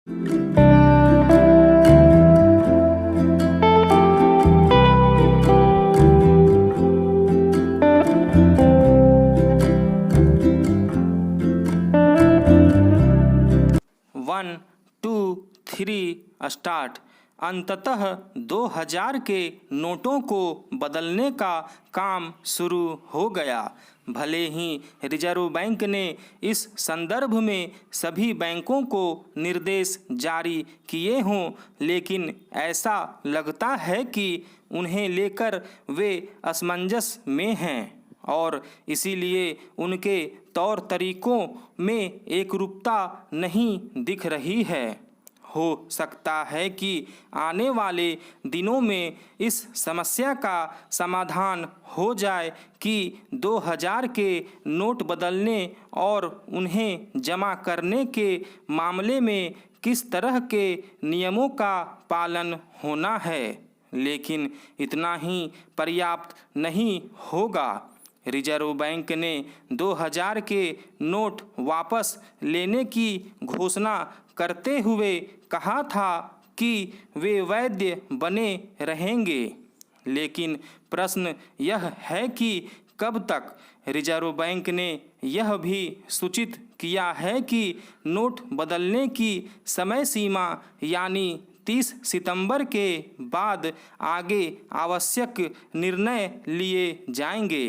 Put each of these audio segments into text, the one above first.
1 2 3 start. अंततः 2000 के नोटों को बदलने का काम शुरू हो गया। भले ही रिजर्व बैंक ने इस संदर्भ में सभी बैंकों को निर्देश जारी किए हों, लेकिन ऐसा लगता है कि उन्हें लेकर वे असमंजस में हैं और इसीलिए उनके तौर तरीकों में एकरूपता नहीं दिख रही है। हो सकता है कि आने वाले दिनों में इस समस्या का समाधान हो जाए कि 2000 के नोट बदलने और उन्हें जमा करने के मामले में किस तरह के नियमों का पालन होना है, लेकिन इतना ही पर्याप्त नहीं होगा। रिजर्व बैंक ने 2000 के नोट वापस लेने की घोषणा करते हुए कहा था कि वे वैध बने रहेंगे, लेकिन प्रश्न यह है कि कब तक। रिजर्व बैंक ने यह भी सूचित किया है कि नोट बदलने की समय सीमा यानी 30 सितंबर के बाद आगे आवश्यक निर्णय लिए जाएंगे।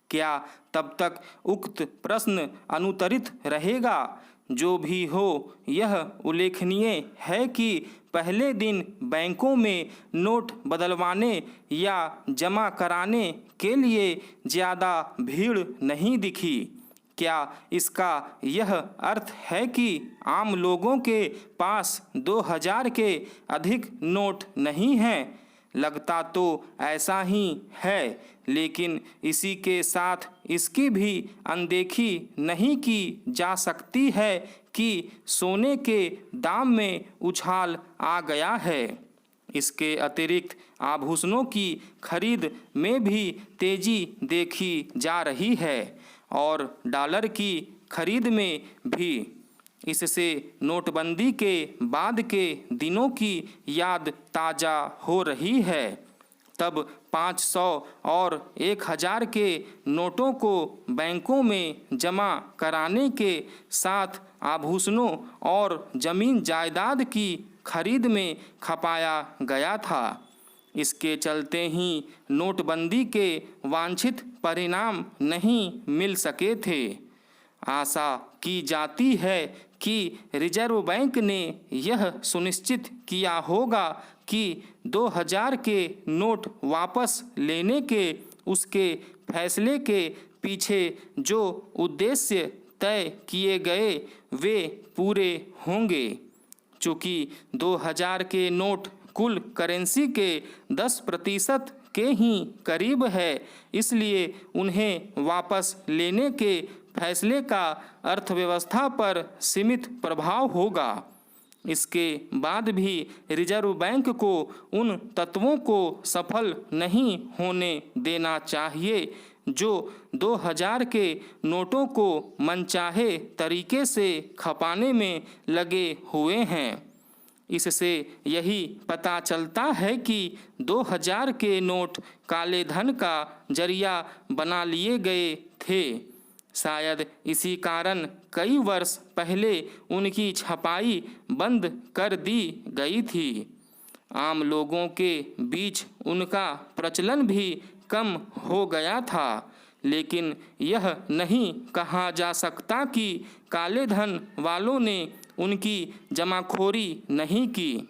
क्या तब तक उक्त प्रश्न अनुत्तरित रहेगा? जो भी हो, यह उल्लेखनीय है कि पहले दिन बैंकों में नोट बदलवाने या जमा कराने के लिए ज़्यादा भीड़ नहीं दिखी। क्या इसका यह अर्थ है कि आम लोगों के पास 2000 के अधिक नोट नहीं हैं? लगता तो ऐसा ही है, लेकिन इसी के साथ इसकी भी अनदेखी नहीं की जा सकती है कि सोने के दाम में उछाल आ गया है। इसके अतिरिक्त आभूषणों की खरीद में भी तेजी देखी जा रही है और डॉलर की खरीद में भी। इससे नोटबंदी के बाद के दिनों की याद ताज़ा हो रही है। तब 500 और 1000 के नोटों को बैंकों में जमा कराने के साथ आभूषणों और ज़मीन जायदाद की खरीद में खपाया गया था। इसके चलते ही नोटबंदी के वांछित परिणाम नहीं मिल सके थे। आशा की जाती है कि रिजर्व बैंक ने यह सुनिश्चित किया होगा कि 2000 के नोट वापस लेने के उसके फैसले के पीछे जो उद्देश्य तय किए गए वे पूरे होंगे। चूँकि 2000 के नोट कुल करेंसी के 10% के ही करीब है, इसलिए उन्हें वापस लेने के फैसले का अर्थव्यवस्था पर सीमित प्रभाव होगा। इसके बाद भी रिजर्व बैंक को उन तत्वों को सफल नहीं होने देना चाहिए जो 2000 के नोटों को मनचाहे तरीके से खपाने में लगे हुए हैं। इससे यही पता चलता है कि 2000 के नोट काले धन का जरिया बना लिए गए थे। शायद इसी कारण कई वर्ष पहले उनकी छपाई बंद कर दी गई थी। आम लोगों के बीच उनका प्रचलन भी कम हो गया था, लेकिन यह नहीं कहा जा सकता कि काले धन वालों ने उनकी जमाखोरी नहीं की।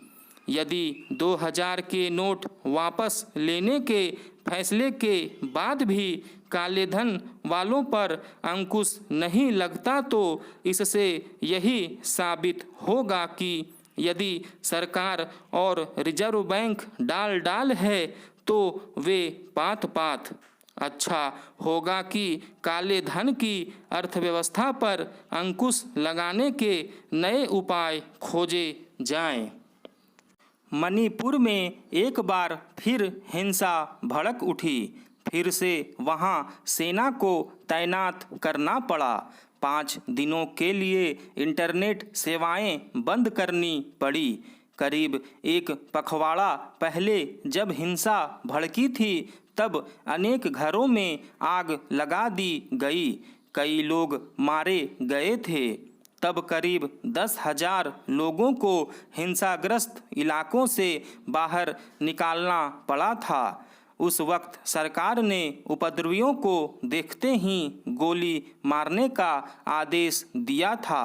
यदि 2000 के नोट वापस लेने के फैसले के बाद भी काले धन वालों पर अंकुश नहीं लगता तो इससे यही साबित होगा कि यदि सरकार और रिजर्व बैंक डाल है तो वे पात। अच्छा होगा कि काले धन की अर्थव्यवस्था पर अंकुश लगाने के नए उपाय खोजे जाएं। मणिपुर में एक बार फिर हिंसा भड़क उठी। फिर से वहां सेना को तैनात करना पड़ा। 5 दिनों के लिए इंटरनेट सेवाएं बंद करनी पड़ी। करीब एक पखवाड़ा पहले जब हिंसा भड़की थी तब अनेक घरों में आग लगा दी गई, कई लोग मारे गए थे। तब करीब 10,000 लोगों को हिंसाग्रस्त इलाकों से बाहर निकालना पड़ा था। उस वक्त सरकार ने उपद्रवियों को देखते ही गोली मारने का आदेश दिया था।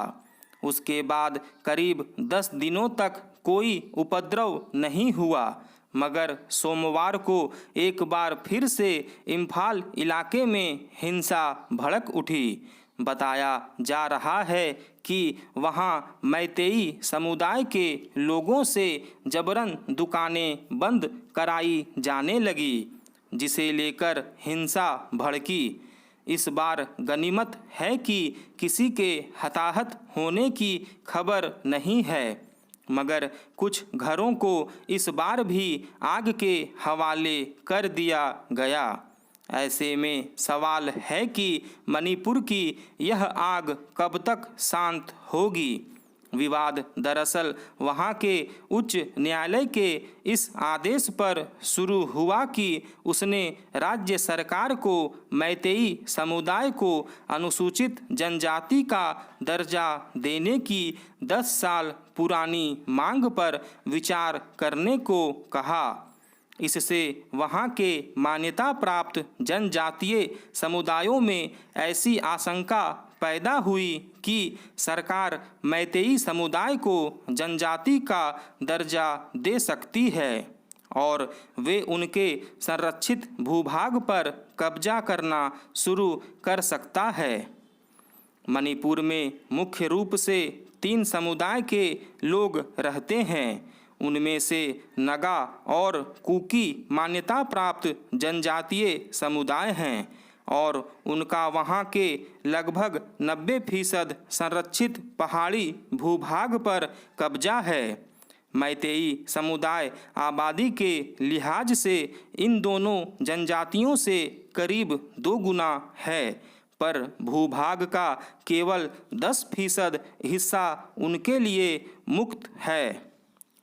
उसके बाद करीब 10 दिनों तक कोई उपद्रव नहीं हुआ, मगर सोमवार को एक बार फिर से इम्फाल इलाके में हिंसा भड़क उठी। बताया जा रहा है कि वहां मैतेई समुदाय के लोगों से जबरन दुकानें बंद कराई जाने लगी, जिसे लेकर हिंसा भड़की। इस बार गनीमत है कि किसी के हताहत होने की खबर नहीं है, मगर कुछ घरों को इस बार भी आग के हवाले कर दिया गया। ऐसे में सवाल है कि मणिपुर की यह आग कब तक शांत होगी। विवाद दरअसल वहां के उच्च न्यायालय के इस आदेश पर शुरू हुआ कि उसने राज्य सरकार को मैतेई समुदाय को अनुसूचित जनजाति का दर्जा देने की 10 साल पुरानी मांग पर विचार करने को कहा। इससे वहां के मान्यता प्राप्त जनजातीय समुदायों में ऐसी आशंका पैदा हुई कि सरकार मैतेई समुदाय को जनजाति का दर्जा दे सकती है और वे उनके संरक्षित भूभाग पर कब्जा करना शुरू कर सकता है। मणिपुर में मुख्य रूप से 3 समुदाय के लोग रहते हैं। उनमें से नगा और कुकी मान्यता प्राप्त जनजातीय समुदाय हैं और उनका वहां के लगभग 90% संरक्षित पहाड़ी भूभाग पर कब्जा है। मैतेई समुदाय आबादी के लिहाज से इन दोनों जनजातियों से करीब 2 गुना है, पर भूभाग का केवल 10% हिस्सा उनके लिए मुक्त है।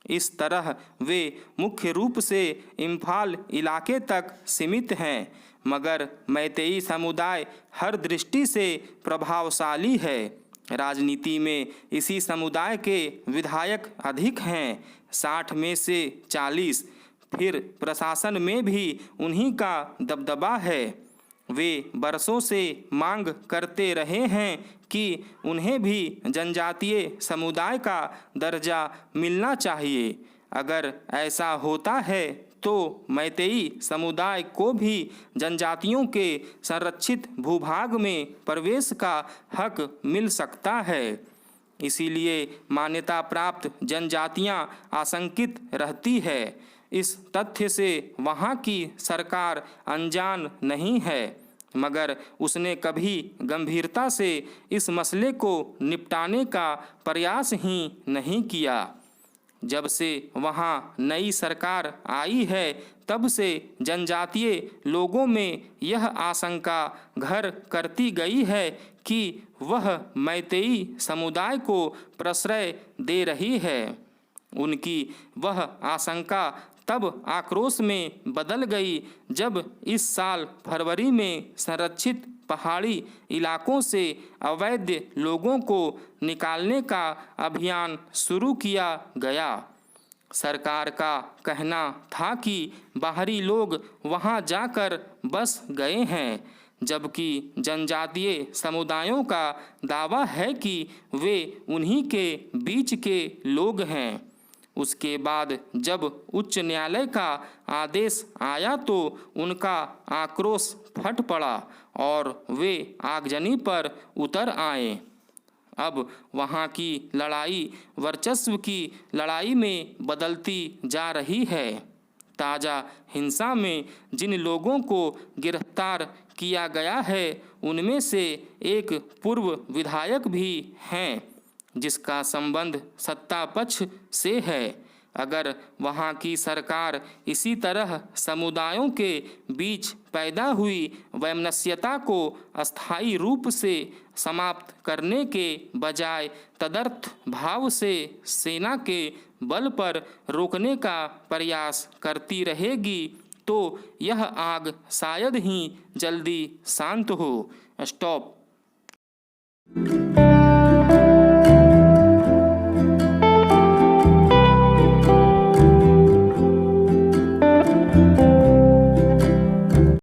इस तरह वे मुख्य रूप से इम्फाल इलाके तक सीमित हैं, मगर मैतेई समुदाय हर दृष्टि से प्रभावशाली है। राजनीति में इसी समुदाय के विधायक अधिक हैं, 60 में से 40। फिर प्रशासन में भी उन्हीं का दबदबा है। वे बरसों से मांग करते रहे हैं कि उन्हें भी जनजातीय समुदाय का दर्जा मिलना चाहिए। अगर ऐसा होता है तो मैतेई समुदाय को भी जनजातियों के संरक्षित भूभाग में प्रवेश का हक मिल सकता है। इसीलिए मान्यता प्राप्त जनजातियां आशंकित रहती है। इस तथ्य से वहां की सरकार अनजान नहीं है, मगर उसने कभी गंभीरता से इस मसले को निपटाने का प्रयास ही नहीं किया। जब से वहां नई सरकार आई है तब से जनजातीय लोगों में यह आशंका घर करती गई है कि वह मैतेई समुदाय को प्रश्रय दे रही है। उनकी वह आशंका तब आक्रोश में बदल गई जब इस साल फरवरी में संरक्षित पहाड़ी इलाकों से अवैध लोगों को निकालने का अभियान शुरू किया गया। सरकार का कहना था कि बाहरी लोग वहां जाकर बस गए हैं, जबकि जनजातीय समुदायों का दावा है कि वे उन्हीं के बीच के लोग हैं। उसके बाद जब उच्च न्यायालय का आदेश आया तो उनका आक्रोश फट पड़ा और वे आगजनी पर उतर आए। अब वहाँ की लड़ाई वर्चस्व की लड़ाई में बदलती जा रही है। ताज़ा हिंसा में जिन लोगों को गिरफ्तार किया गया है उनमें से एक पूर्व विधायक भी हैं, जिसका संबंध सत्ता पक्ष से है। अगर वहाँ की सरकार इसी तरह समुदायों के बीच पैदा हुई वैमनस्यता को अस्थायी रूप से समाप्त करने के बजाय तदर्थ भाव से सेना के बल पर रोकने का प्रयास करती रहेगी तो यह आग शायद ही जल्दी शांत हो। स्टॉप।